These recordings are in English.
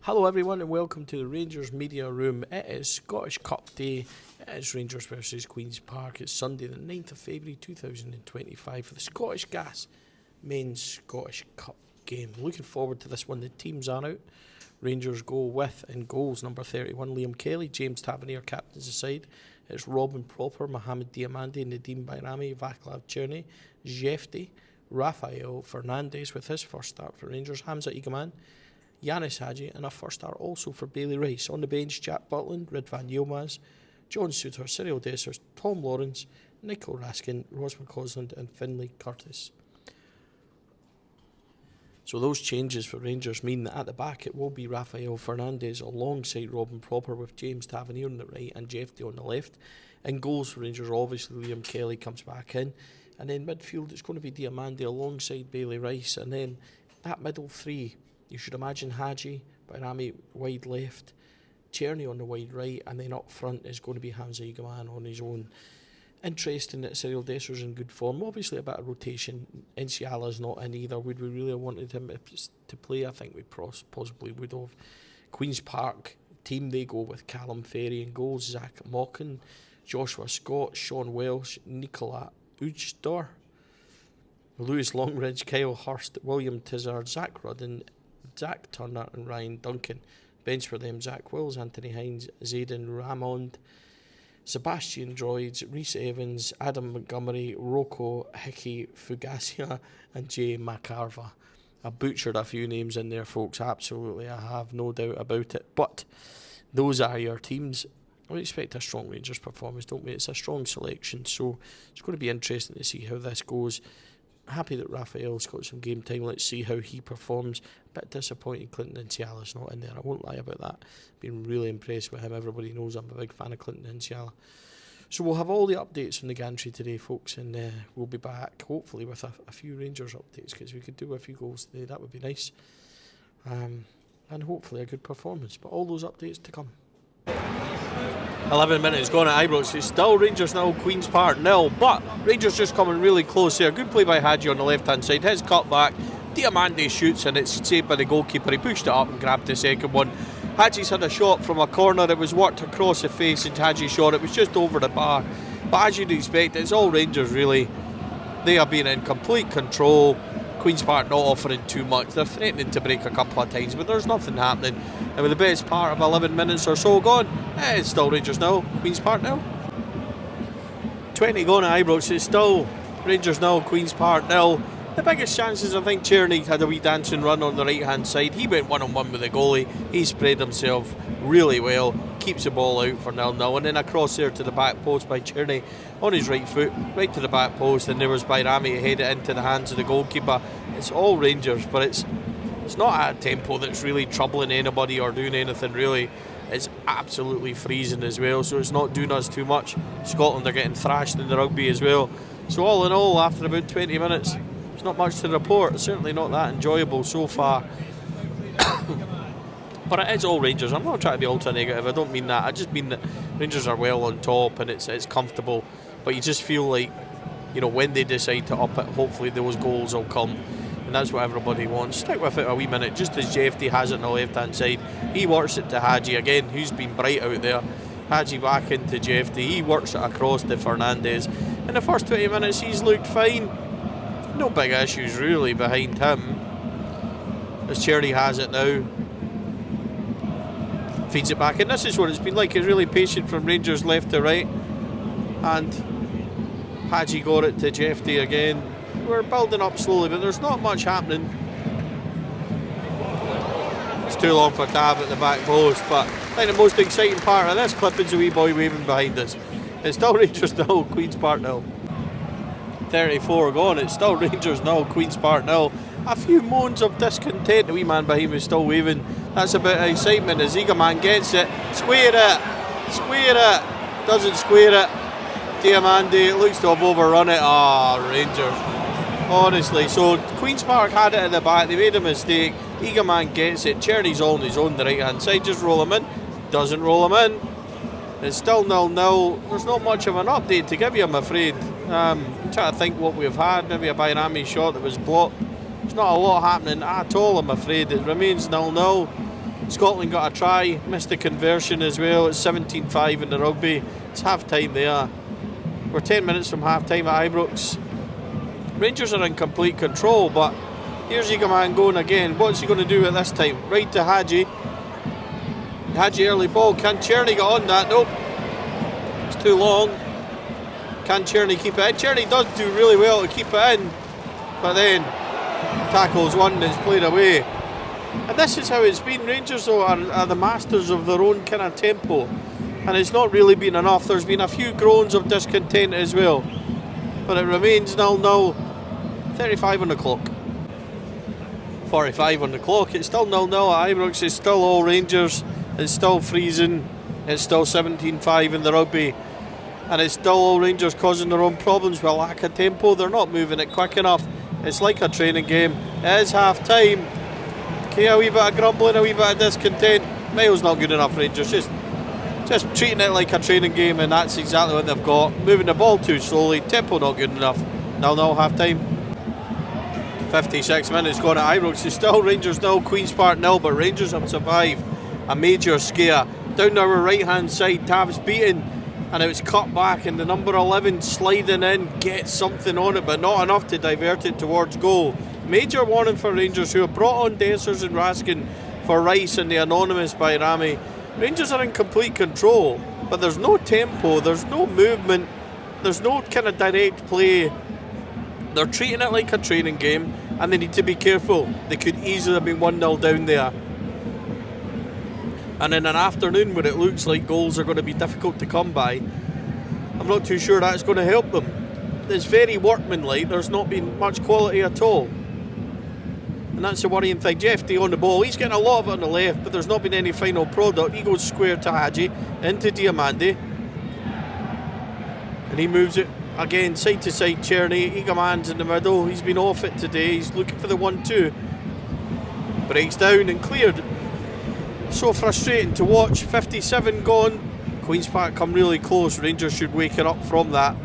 Hello everyone and welcome to the Rangers Media Room. It is Scottish Cup Day. It is Rangers versus Queen's Park. It's Sunday the 9th of February 2025 for the Scottish Gas Men's Scottish Cup game. Looking forward to this one. The teams are out. Rangers go with, in goals, number 31 Liam Kelly, James Tavernier captains the side. It's Robin Proper, Mohamed Diamande, Nadim Bayrami, Vaclav Cherny, Jefty, Rafael Fernandez with his first start for Rangers, Hamza Igaman, Yanis Hadji, and a first start also for Bailey Rice. On the bench, Jack Butland, Ridvan Yilmaz, John Suter, Cyril Dessers, Tom Lawrence, Nico Raskin, Ross McCausland and Finlay Curtis. So those changes for Rangers mean that at the back it will be Rafael Fernandez alongside Robin Proper with James Tavernier on the right and Jefty on the left. In goals for Rangers, obviously Liam Kelly comes back in. And then midfield it's going to be Diamande alongside Bailey Rice. And then that middle three, you should imagine Hadji, Bayrami wide left, Cherny on the wide right, and then up front is going to be Hamza Igaman on his own. Interesting that Cyril Desser's in good form. Obviously a bit of rotation. Nsiala's not in either. Would we really have wanted him to play? I think we possibly would have. Queen's Park team, they go with Callum Ferry in goals, Zach Mockin, Joshua Scott, Sean Welsh, Nicola Ujdor, Lewis Longridge, Kyle Hurst, William Tizard, Zach Rudden, Zach Turner and Ryan Duncan. Bench for them, Zach Wills, Anthony Hines, Zayden Ramond, Sebastian Droids, Rhys Evans, Adam Montgomery, Rocco Hickey, Fugasia and Jay McCarver. I butchered a few names in there, folks, absolutely, I have no doubt about it. But those are your teams. We expect a strong Rangers performance, don't we? It's a strong selection, so it's going to be interesting to see how this goes. Happy that Raphael's got some game time. Let's see how he performs. A bit disappointed Clinton Nsiala's not in there. I won't lie about that. Been really impressed with him. Everybody knows I'm a big fan of Clinton Nsiala. So we'll have all the updates from the gantry today, folks, and we'll be back hopefully with a few Rangers updates, because we could do a few goals today. That would be nice. And hopefully a good performance. But all those updates to come. 11 minutes gone at Ibrox. It's still Rangers 0, Queen's Park 0, but Rangers just coming really close here. Good play by Hadji on the left hand side. His cut back, Diamande shoots and it's saved by the goalkeeper. He pushed it up and grabbed the second one. Hadji's had a shot from a corner. It was worked across the face and Hadji shot. It was just over the bar, but as you'd expect, it's all Rangers really. They are being in complete control. Queen's Park not offering too much. They're threatening to break a couple of times, but there's nothing happening. And with the best part of 11 minutes or so gone, it's still Rangers now, Queen's Park now. 20 gone at Ibrox, it's still Rangers now, Queen's Park now. The biggest chances, I think Cherny had a wee dancing run on the right hand side. He went one-on-one with the goalie. He spread himself really well, keeps the ball out for 0-0, and then a cross there to the back post by Cherny on his right foot, right to the back post, and there was Bayrami to head it into the hands of the goalkeeper. It's all Rangers, but it's not at a tempo that's really troubling anybody or doing anything really. It's absolutely freezing as well, so it's not doing us too much. Scotland are getting thrashed in the rugby as well. So all in all, after about 20 minutes, there's not much to report. It's certainly not that enjoyable so far. But it is all Rangers. I'm not trying to be ultra negative. I don't mean that. I just mean that Rangers are well on top and it's comfortable. But you just feel like, you know, when they decide to up it, hopefully those goals will come. And that's what everybody wants. Stick with it a wee minute, just as Jefty has it on the left-hand side. He works it to Hadji again, who's been bright out there. Hadji back into Jefty. He works it across to Fernandez. In the first 20 minutes, he's looked fine. No big issues really behind him. As Cherny has it now. Feeds it back, and this is what it's been like. It's really patient from Rangers left to right. And Hadji got it to Jefty again. We're building up slowly, but there's not much happening. It's too long for Tav at the back post, but I think the most exciting part of this clip is a wee boy waving behind us. It's still Rangers 0, Queen's Park 0. 34 gone, it's still Rangers 0, Queen's Park 0. A few moans of discontent. The wee man behind me is still waving. That's a bit of excitement as Igaman gets it. Square it! Square it! Doesn't square it. Diamande looks to have overrun it. Rangers. Honestly, so Queen's Park had it at the back. They made a mistake. Igaman gets it. Cherny's on his own, the right hand side. Just roll him in. Doesn't roll him in. It's still 0-0. There's not much of an update to give you, I'm afraid. I'm trying to think what we've had. Maybe a Bayrami shot that was blocked. There's not a lot happening at all, I'm afraid. It remains 0-0. Scotland got a try, missed a conversion as well. It's 17-5 in the rugby. It's half time there. We're 10 minutes from half time at Ibrox. Rangers are in complete control, but here's Eagleman going again. What's he going to do at this time? Right to Hadji. Hadji early ball. Can Cherny get on that? Nope. It's too long. Can Cherny keep it in? Cherny does do really well to keep it in, but then tackles one and it's played away. And this is how it's been. Rangers though are the masters of their own kind of tempo, and it's not really been enough. There's been a few groans of discontent as well, but it remains 0-0. 35 on the clock. 45 on the clock. It's still 0-0 at Ibrox. It's still all Rangers. It's still freezing. It's still 17-5 in the rugby, and it's still all Rangers causing their own problems with lack of tempo. They're not moving it quick enough. It's like a training game. It is half time. Okay, a wee bit of grumbling, a wee bit of discontent. Miles not good enough, Rangers. Just treating it like a training game, and that's exactly what they've got. Moving the ball too slowly, tempo not good enough. 0-0 half time. 56 minutes gone at Ibrox. It's still Rangers 0, Queen's Park 0, but Rangers have survived a major scare. Down our right hand side, Tav's beaten, and it was cut back, and the number 11 sliding in gets something on it, but not enough to divert it towards goal. Major warning for Rangers, who have brought on Dessers and Raskin for Rice and the anonymous by Rami. Rangers are in complete control, but there's no tempo, there's no movement, there's no kind of direct play. They're treating it like a training game, and they need to be careful. They could easily have been 1-0 down there. And in an afternoon where it looks like goals are going to be difficult to come by, I'm not too sure that's going to help them. It's very workmanlike. There's not been much quality at all. And that's the worrying thing. Jeff D on the ball. He's getting a lot of it on the left, but there's not been any final product. He goes square to Hadji, into Diamande. And he moves it again, side to side. Cherny, Eagleman's in the middle. He's been off it today. He's looking for the 1-2. Breaks down and cleared. So frustrating to watch. 57 gone. Queen's Park come really close. Rangers should wake it up from that.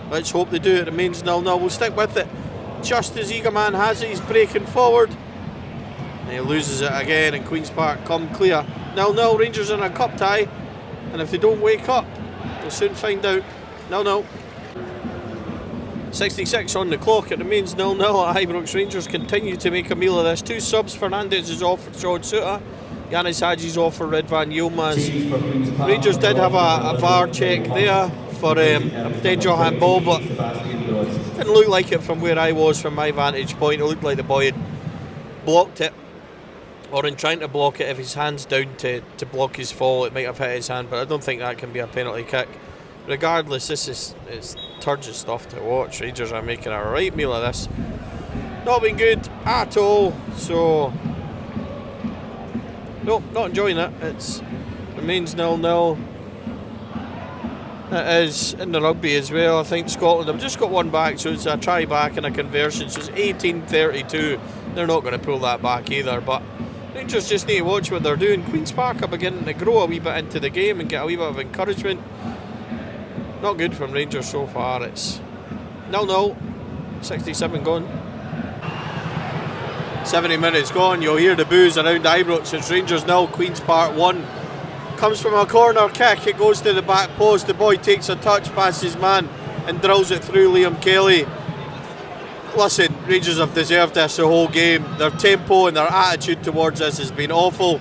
Let's hope they do. It remains 0-0. We'll stick with it. Just as Eagleman has it, he's breaking forward. And he loses it again, and Queen's Park come clear. 0-0. Rangers in a cup tie. And if they don't wake up, they'll soon find out. 0-0. 66 on the clock. It remains 0-0 at Ibrox. Rangers continue to make a meal of this. Two subs. Fernandez is off for Sean Suter. Yanis Hadji's off for Ridvan Yilmaz. Rangers did have a VAR check there for a potential handball, but didn't look like it from where I was, from my vantage point. It looked like the boy had blocked it, or in trying to block it, if his hand's down to block his fall, it might have hit his hand, but I don't think that can be a penalty kick. Regardless, it's turgid stuff to watch. Rangers are making a right meal of this. Not been good at all, so nope, not enjoying it. It remains 0-0. It is in the rugby as well. I think Scotland have just got one back, so it's a try back and a conversion, so it's 18-32. They're not going to pull that back either, but Rangers just need to watch what they're doing. Queen's Park are beginning to grow a wee bit into the game and get a wee bit of encouragement. Not good from Rangers so far. It's 0-0. 67 gone. 70 minutes gone. You'll hear the boos around Ibrox. It's Rangers 0, Queen's Park 1. Comes from a corner kick. It goes to the back post. The boy takes a touch past his man and drills it through Liam Kelly. Listen, Rangers have deserved this the whole game. Their tempo and their attitude towards this has been awful.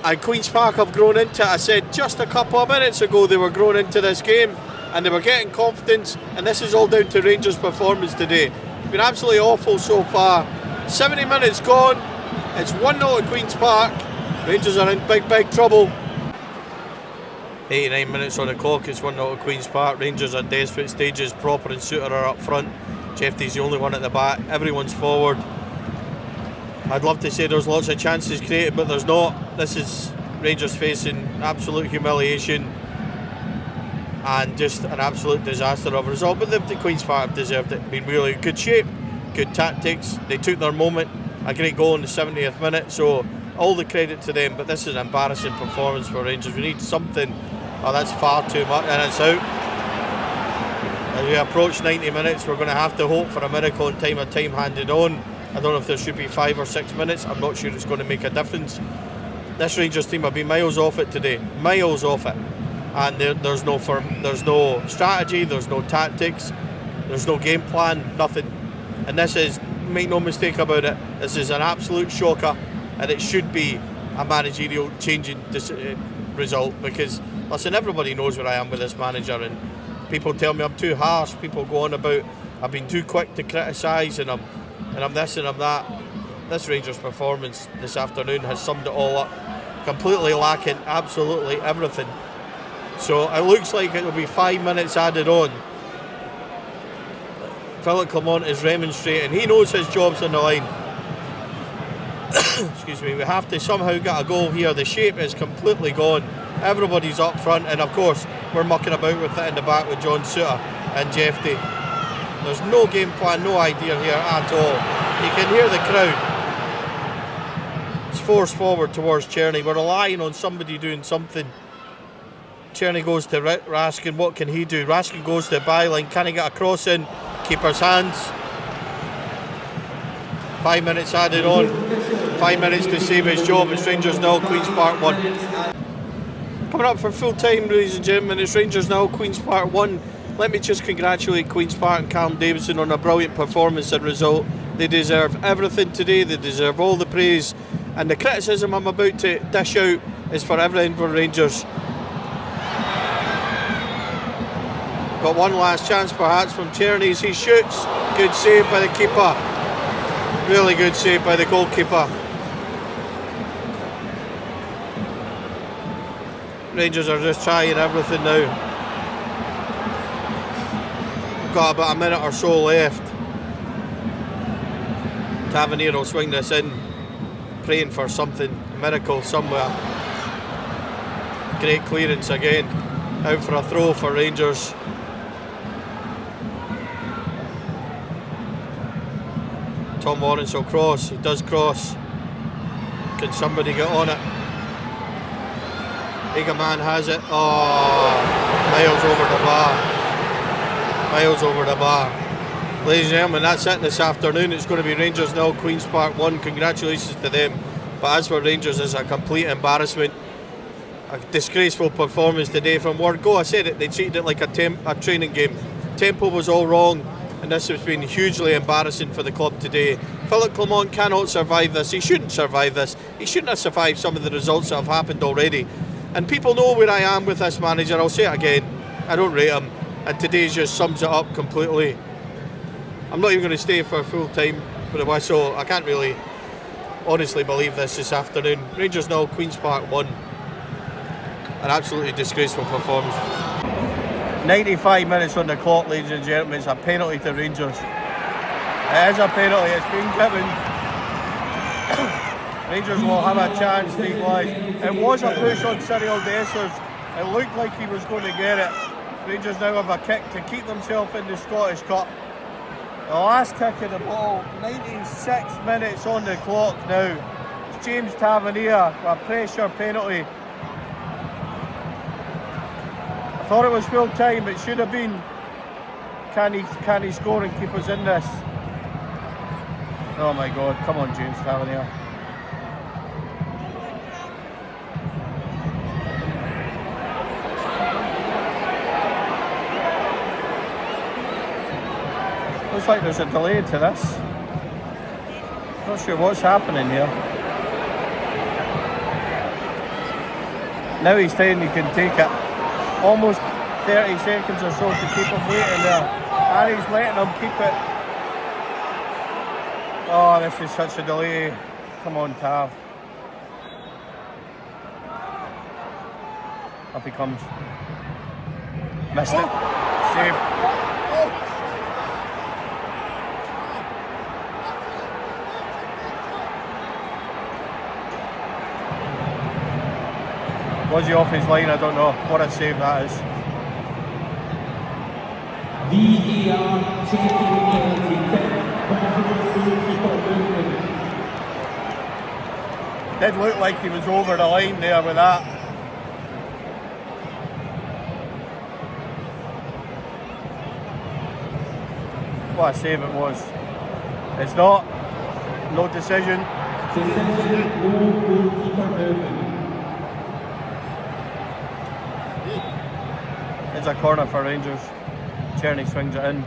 And Queen's Park have grown into it. I said just a couple of minutes ago they were growing into this game and they were getting confidence, and this is all down to Rangers' performance today. It's been absolutely awful so far. 70 minutes gone. It's 1-0 at Queen's Park. Rangers are in big trouble. 89 minutes on the clock. It's 1-0 at Queen's Park. Rangers at desperate stages. Proper and Suter are up front. Jeffy's the only one at the back. Everyone's forward. I'd love to say there's lots of chances created, but there's not. This is Rangers facing absolute humiliation and just an absolute disaster of a result. But the Queen's Park have deserved it. Been really good shape, good tactics. They took their moment. A great goal in the 70th minute, so all the credit to them. But this is an embarrassing performance for Rangers. We need something. Oh, that's far too much, and it's out. As we approach 90 minutes, we're going to have to hope for a miracle in time of time handed on. I don't know if there should be 5 or 6 minutes. I'm not sure it's going to make a difference. This Rangers team have been miles off it today, miles off it, and there's no strategy, there's no tactics, there's no game plan, nothing. And this is, make no mistake about it, this is an absolute shocker, and it should be a managerial changing result, because listen, everybody knows where I am with this manager, and people tell me I'm too harsh. People go on about I've been too quick to criticise, and I'm this and I'm that. This Rangers performance this afternoon has summed it all up. Completely lacking absolutely everything. So it looks like it will be 5 minutes added on. Philip Clement is remonstrating. He knows his job's on the line. Excuse me. We have to somehow get a goal here. The shape is completely gone. Everybody's up front, and of course we're mucking about with it in the back with John Souttar and Jeffrey. There's no game plan, no idea here at all. You can hear the crowd. It's forced forward towards Czerny. We're relying on somebody doing something. Czerny goes to Raskin. What can he do? Raskin goes to the byline. Can he get a cross in? Keeper's hands. 5 minutes added on. 5 minutes to save his job. It's Rangers 0, Queen's Park 1. Coming up for full time, ladies and gentlemen, it's Rangers 0, Queen's Park 1. Let me just congratulate Queen's Park and Callum Davidson on a brilliant performance and result. They deserve everything today. They deserve all the praise. And the criticism I'm about to dish out is for everything for Rangers. Got one last chance perhaps from Czerny as he shoots. Good save by the keeper. Really good save by the goalkeeper. Rangers are just trying everything now. Got about a minute or so left. Tavernier will swing this in, praying for something, a miracle somewhere. Great clearance again. Out for a throw for Rangers. Tom Lawrence will cross. He does cross. Can somebody get on it? Egerman has it. Oh, miles over the bar. Miles over the bar. Ladies and gentlemen, that's it this afternoon. It's going to be Rangers 0, Queen's Park 1. Congratulations to them. But as for Rangers, it's a complete embarrassment. A disgraceful performance today from word go. I said it, they treated it like a training game. Tempo was all wrong, and this has been hugely embarrassing for the club today. Philip Clement cannot survive this. He shouldn't survive this. He shouldn't have survived some of the results that have happened already. And people know where I am with this manager. I'll say it again. I don't rate him. And today just sums it up completely. I'm not even going to stay for full time for the whistle. I can't really honestly believe this afternoon. Rangers 0, Queen's Park 1. An absolutely disgraceful performance. 95 minutes on the clock, ladies and gentlemen. It's a penalty to Rangers. It is a penalty. It's been given. Rangers will have a chance to equalise. It was a push on Cyril Dessers. It looked like he was going to get it. Rangers now have a kick to keep themselves in the Scottish Cup. The last kick of the ball, 96 minutes on the clock now. It's James Tavernier, a pressure penalty. I thought it was full time, it should have been. Can he score and keep us in this? Oh my God, come on James Tavernier. Looks like there's a delay to this. Not sure what's happening here. Now he's saying he can take it. Almost 30 seconds or so to keep him waiting there. And he's letting him keep it. Oh, this is such a delay. Come on, Tav. Up he comes. Missed it. Saved. Was he off his line? I don't know. What a save that is. Did look like he was over the line there with that. What a save it was. It's not. No decision. It's a corner for Rangers. Tierney swings it in.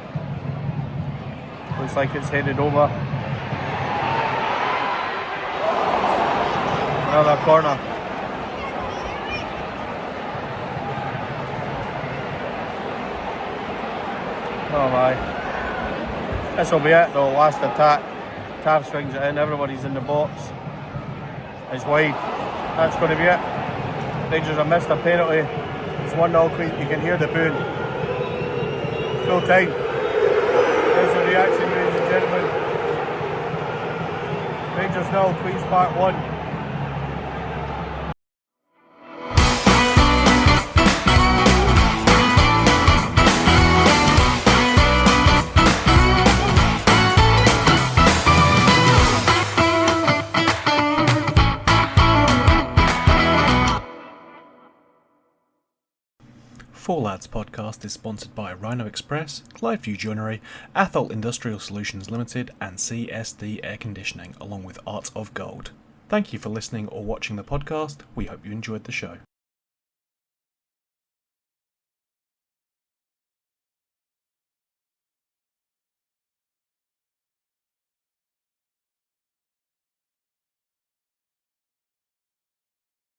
Looks like it's headed over. Another corner. Oh my. This will be it though, last attack. Tav swings it in, everybody's in the box. It's wide. That's going to be it. Rangers have missed a penalty. It's 1-0 Queens. You can hear the booing. Full time. There's the reaction, ladies and gentlemen. Rangers 0, Queens Park 1. Four Lads podcast is sponsored by Rhino Express, Clyde Joinery, Athol Industrial Solutions Limited and CSD Air Conditioning, along with Art of Gold. Thank you for listening or watching the podcast. We hope you enjoyed the show.